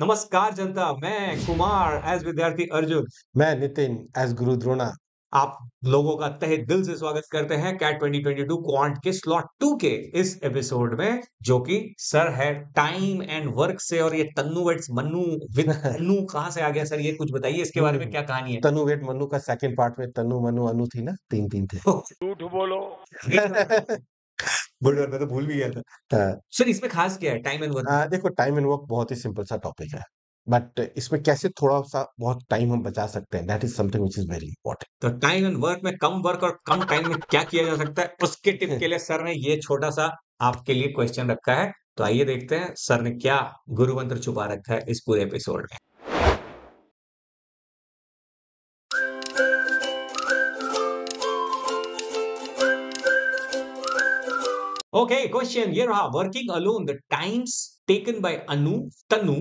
नमस्कार जनता, मैं कुमार एज विद्यार्थी अर्जुन। मैं नितिन एज गुरु द्रोणा। आप लोगों का तहे दिल से स्वागत करते हैं कैट 2022 क्वांट के स्लॉट 2 के इस एपिसोड में, जो कि सर है टाइम एंड वर्क से। और ये तन्नू वेट्स मन्नू विद तन्नू कहाँ से आ गया सर? ये कुछ बताइए, इसके बारे में क्या कहानी है? तनु वेट मनु का सेकंड पार्ट में तनु मनु अनु थी ना, तीन थे। झूठ बोलो। बुढ़ मैं तो भूल भी गया था। हाँ, सर इसमें खास क्या है टाइम एंड वर्क? देखो टाइम एंड वर्क बहुत ही सिंपल सा टॉपिक है, बट इसमें कैसे थोड़ा सा बहुत टाइम हम बचा सकते हैं, that is something which is very important. तो टाइम एंड वर्क में कम वर्क और कम टाइम में क्या किया जा सकता है, उसके टिप के लिए सर ने ये छोटा सा आपके लिए क्वेश्चन रखा है। तो आइए देखते हैं सर ने क्या गुरु मंत्र छुपा रखा है इस पूरे एपिसोड में। ओके, क्वेश्चन ये रहा। Working alone, the times taken by Anu, Tanu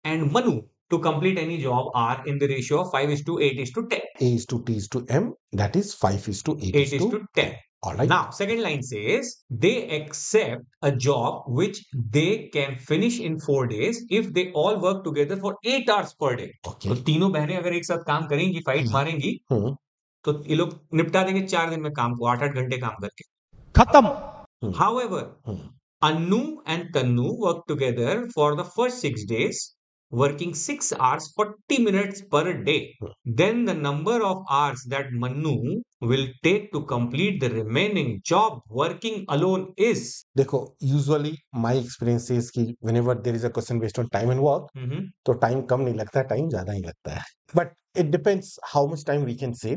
and Manu to complete any job are in the ratio of 5:8:10. A is to T is to M, that is 5 is to 8 is 8:10. All right. Now, second line says they accept a job which they can finish in 4 days if they all work together for 8 hours per day. Okay. तो तीनों बहनें अगर एक साथ काम करेंगी, fight मारेंगी, तो ये लोग निपटा देंगे 4 दिन में काम को, 8-8 घंटे काम करके खत्म। However, Anu and Tannu work together for the first 6 days, working 6 hours 40 minutes per day. Then the number of hours that Manu will take to complete the remaining job working alone is. देखो usually my experience is कि whenever there is a question based on time and work, तो time कम नहीं लगता है, time ज्यादा ही लगता है, but it depends how much time we can save.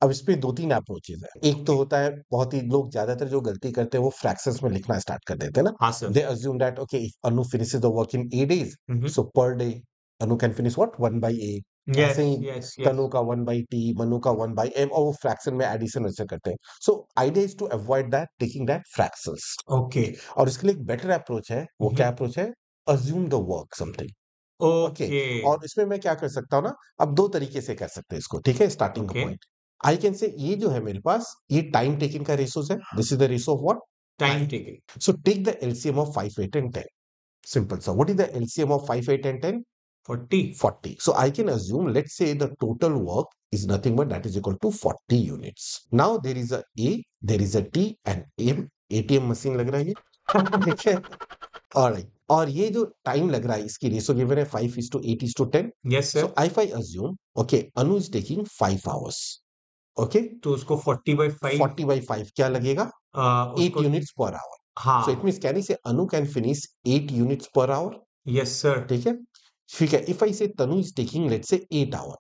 अब इस पे 2-3 अप्रोचेस है। एक तो होता है, बहुत ही लोग ज्यादातर जो गलती करते हैं वो फ्रैक्शंस में लिखना स्टार्ट कर देते हैं ना। हाँ sir. They assume that okay if Anu finishes the work in 8 days, so per day Anu can finish what 1/8। ऐसे ही तनु का 1/T, मनु का 1/M, और वो फ्रैक्शन में एडिशन वैसे करते हैं। So idea is to avoid that, taking that fractions. Okay, और इसके लिए एक बेटर अप्रोच है, वो क्या अप्रोच है? Assume the work something. Okay, और इसमें मैं क्या कर सकता हूँ ना, अब 2 तरीके से कर सकते हैं इसको, ठीक है। स्टार्टिंग का पॉइंट आई कैन से, ये जो है मेरे पास, ये टाइम टेकिंग का रेशोस है। This is the ratio of what? Time taking. So take the LCM of 5, 8 and 10। Simple सा, what is the LCM of 5, 8 and 10? 40. So I can assume, let's say the total work is nothing but that is equal to 40 units. Now there is a A, there is a T and M, ATM machine लग रहा है ये, ठीक है। Alright. और ये जो time लग रहा है, इसकी रेशो गिवन है 5:8:10. Yes sir. So if I assume, okay, Anu is taking 5 hours. Okay. तो उसको 40/5 40/5 क्या लगेगा? 8 units per hour. हाँ। So it means can I say Anu can finish 8 units per hour? Yes sir. ठीक है। ठीक है, इफ आई से तनु is taking let's say 8 our,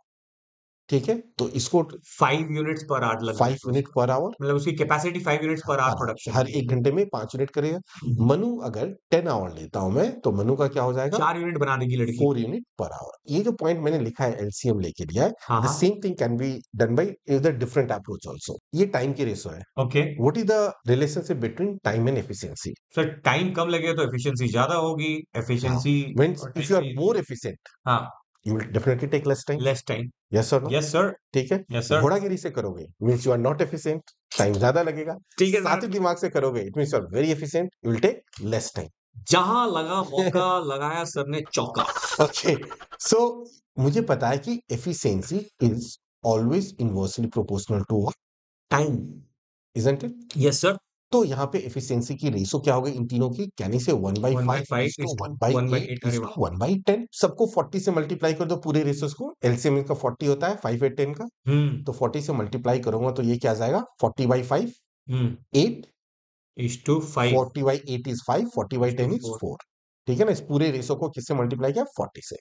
ठीक है, तो इसको 5 यूनिट्स पर आवर लग 5 यूनिट पर आवर, मतलब उसकी capacity 5 units per hour production, हर 1 घंटे में 5 यूनिट करेगा। मनु अगर 10 आवर लेता हूं मैं, तो मनु का क्या हो जाएगा? 4 यूनिट बना देगी लड़की। 4 यूनिट पर आवर। ये जो पॉइंट मैंने लिखा है एलसीएम लेके दिया है, the same thing can be done by the different approach also. ये टाइम की रेशो है। Okay, what is the relationship between time and efficiency? Sir time कम लगेगा तो एफिशिएंसी ज्यादा होगी। Efficiency means if you are more efficient, हाँ, you will definitely take less time. Less time. Yes or no? Yes sir. ठीक है। Yes sir. घोड़ागिरी से करोगे means you are not efficient, time ज्यादा लगेगा। ठीक है सर। सात्विक दिमाग से करोगे it means you are very efficient, you will take less time. जहां लगा मौका लगाया सर ने चौका। ओके, सो मुझे पता है कि efficiency is always inversely proportional to time, isn't it? Yes sir. तो यहाँ पे एफिशिएंसी की रेशो क्या होगी इन तीनों की? कैन आई से 1/5 is to 1/8 is to 1/10। सबको 40 से मल्टीप्लाई कर दो पूरे रेशोस को। एलसीएम का 40 होता है, 5, 8, 10 का, तो 40 से मल्टीप्लाई करूंगा तो ये क्या आ जाएगा? 40/5, 8 is to 5, 40/8 is 5, 40/10 is 4। ठीक है ना। इस पूरे रेशो को किससे मल्टीप्लाई किया? 40 से।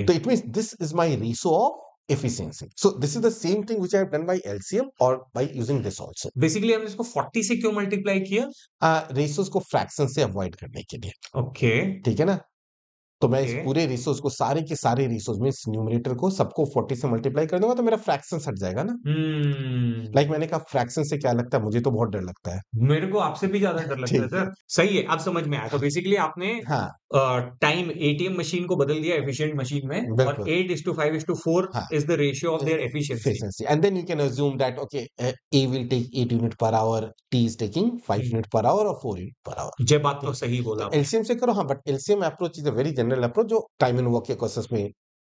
तो it means this is my ratio of efficiency. So this is the same thing which I have done by LCM or by using this also. Basically हमने इसको 40 से क्यों मल्टीप्लाई किया? रेशोस को फ्रैक्शन से अवॉइड करने के लिए। ओके, ठीक है ना। तो मैं इस पूरे रेशोस को, सारे के सारे रेशोस में, न्यूमरेटर को सबको 40 से मल्टीप्लाई कर दूंगा तो मेरा फ्रैक्शन हट जाएगा ना। लाइक मैंने कहा फ्रैक्शन से क्या लगता है? मुझे तो बहुत डर लगता है। मेरे को आपसे भी ज्यादा डर लगता है सर। सही है, अब समझ में आया। तो बेसिकली आपने हाँ टाइम एटीएम मशीन को बदल दिया एफिशिएंट मशीन में, और बिल्कुल 8:5:4 हाँ is the ratio of their efficiency. efficiency. And then you can assume that okay, A will take 8 unit per hour, T is taking 5 unit per hour or 4 unit per hour. ये बात तो सही बोला तो आपने। एलसीएम से करो हाँ, but LCM approach is a very general approach जो टाइम एंड वर्क के क्वेश्चंस में।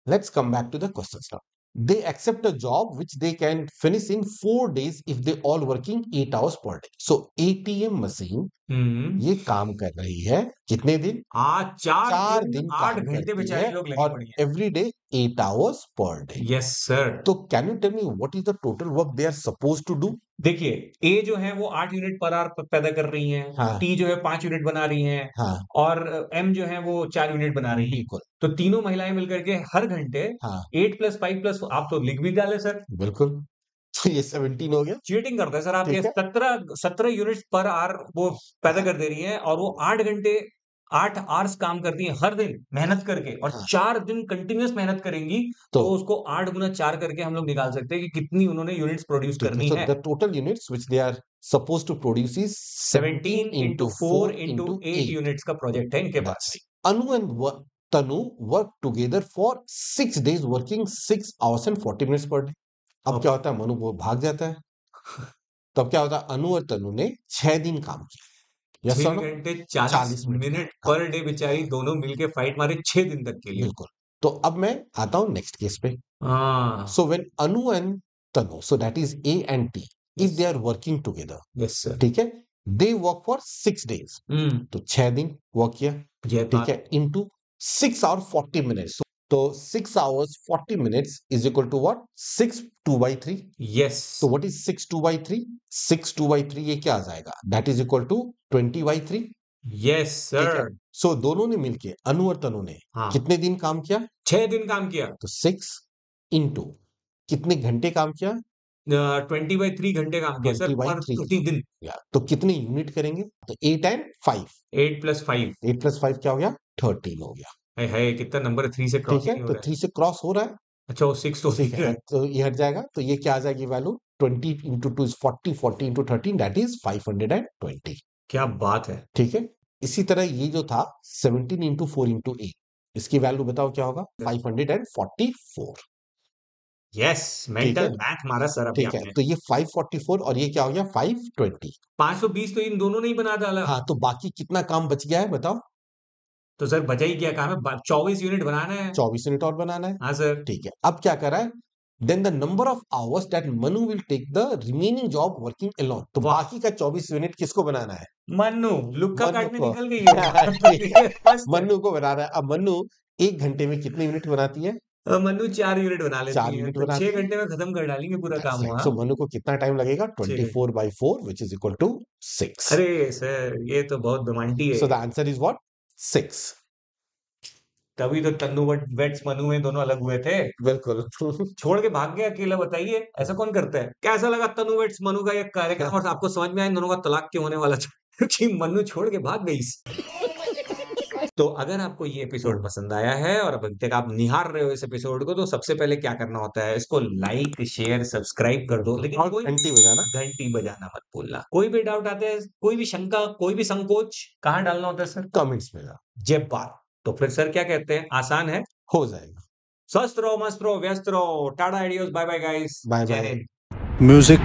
Let's come back to the questions now. They accept a job which they can finish in 4 days if they all working 8 hours per day. So ATM machine ये काम कर रही है कितने दिन? आज 4 4 दिन दिन 8 काम घंटे करती बेचारी है लोग लगी और पड़ी है। Every day 8 hours per day. Yes sir. तो can you tell me what is the total work they are suppose to do? देखिए, ए जो है वो 8 यूनिट पर आवर पैदा कर रही हैं, हाँ टी जो है 5 यूनिट बना रही हैं, हाँ और एम जो है वो 4 यूनिट बना रही हैं। बिल्कुल तो तीनों महिलाएं मिलकर के हर घंटे हाँ 8 प्लस 5 प्लस, आप तो लिख भी डाले सर। बिल्कुल। तो ये 17 हो गया। चीटिंग करते हैं सर आप। ये ठीक है 17 यूनिट्स पर आवर वो पैदा कर दे रही हैं, और वो 8 घंटे 8 आवर्स काम करती हैं हर दिन मेहनत करके, और हाँ 4 दिन कंटिन्यूअस मेहनत करेंगी, तो तो उसको 8 गुना 4 करके हम लोग निकाल सकते हैं कि कितनी उन्होंने यूनिट्स प्रोड्यूस ठीक है करनी सो है। The total units which they are suppose to produce is 17 17 into into 4 4 into into 8 8. Units का प्रोजेक्ट है इनके That's pass. right. Anu and Tanu work together for 6 days working 6 hours and 40 minutes per day. अब क्या होता है मनु वो भाग जाता है। तब क्या होता है अनु और तनु ने 6 दिन काम किया। यस 6 और नो? घंटे 40 40 मिनट मिनट हाँ पर डे बेचारी दोनों मिलके फाइट मारे 6 दिन तक के लिए। बिल्कुल। तो अब मैं आता हूं नेक्स्ट केस पे। हाँ। So when Anu and Tanu so that is A and T if they are working together yes sir. ठीक है दे वर्क फॉर 6 डेज तो 6 दिन वर्क किया ये ठीक है इनटू 6 आवर 40 मिनट्स तो 6 hours 40 minutes is equal to what 6 2 by 3 yes. तो what is 6 2 by 3 6 2 by 3 ये क्या आ जाएगा that is equal to 20 by 3 yes ठीक है सर। सो दोनों ने मिलके अनु और तनु ने हाँ कितने दिन काम किया 6 दिन काम किया। तो 6 इंटू कितने घंटे काम किया 20/3 घंटे काम किया सर 20 by पर 3 प्रति दिन। या तो कितने यूनिट करेंगे तो 8 and 5 8 + 5 8 plus 5 क्या हो गया 13 हो गया है, कितना नंबर 3 से क्रॉस ठीक ही है नहीं हो तो रहा है। 3 से क्रॉस हो रहा है अच्छा वो 6 तो ठीक दिख है रहा है। तो ये हट जाएगा तो ये क्या आ जाएगी value 20 into 2 is 40 40 into 13 that is 520 क्या बात है। ठीक है इसी तरह ये जो था 17 into 4 into 8 इसकी वैल्यू बताओ क्या होगा 544 यस ठीक मेंटल है मैथ मारा सर अभी ठीक है आपने। तो ये 544 और ये क्या हो गया 520 520 तो इन दोनों ने ही बना डाला। हाँ तो बाकी कितना काम बच गया है बताओ तो सर बचा ही क्या काम है, 24 यूनिट बनाना है। 24 यूनिट और बनाना है हाँ सर। ठीक है अब क्या करा है then the number of hours that Manu will take the remaining job working alone तो वाह। बाकी का 24 यूनिट किसको बनाना है मन्नू लुक्का मन्नू काटने को निकल गई है। ठीक है मस्त है। मन्नू को बनाना है अब मन्नू 1 घंटे में कितने यूनिट बनाती है मन्नू 4 यूनिट बना 4 लेती है, यूनिट तो 6 बनाती है घंटे में खत्म कर डालेंगे पूरा काम वहाँ। सो मनु को कितना टाइम लगेगा 6 24 by 4 which is equal to 6 अरे सर ये तो बहुत रोमांटी है। so the answer is what 6 तभी तो तन्नू वेट्स मनु में दोनों अलग हुए थे। बिल्कुल छोड़ के भाग गया अकेला, बताइए ऐसा कौन करता है। कैसा लगा तन्नू वेट्स मनु का ये कार्यक्रम, और आपको समझ में आया इन दोनों का तलाक क्यों होने वाला था क्योंकि मनु छोड़ के भाग गई। तो अगर आपको ये एपिसोड पसंद आया है और अब तक आप निहार रहे हो इस एपिसोड को, तो सबसे पहले क्या करना होता है, इसको लाइक शेयर सब्सक्राइब कर दो, लेकिन और कोई घंटी बजाना घंटी बजाना मत भूलना। कोई भी डाउट आता है, कोई भी शंका, कोई भी संकोच, कहाँ डालना होता है सर? कमेंट्स में जय बात। तो फिर सर क्या कहते हैं, आसान है, हो जाएगा स्वस्थ रहो, मस्त रहो, व्यस्त रहो, tata, adios, bye bye guys, bye जय बाय हिंद। म्यूजिक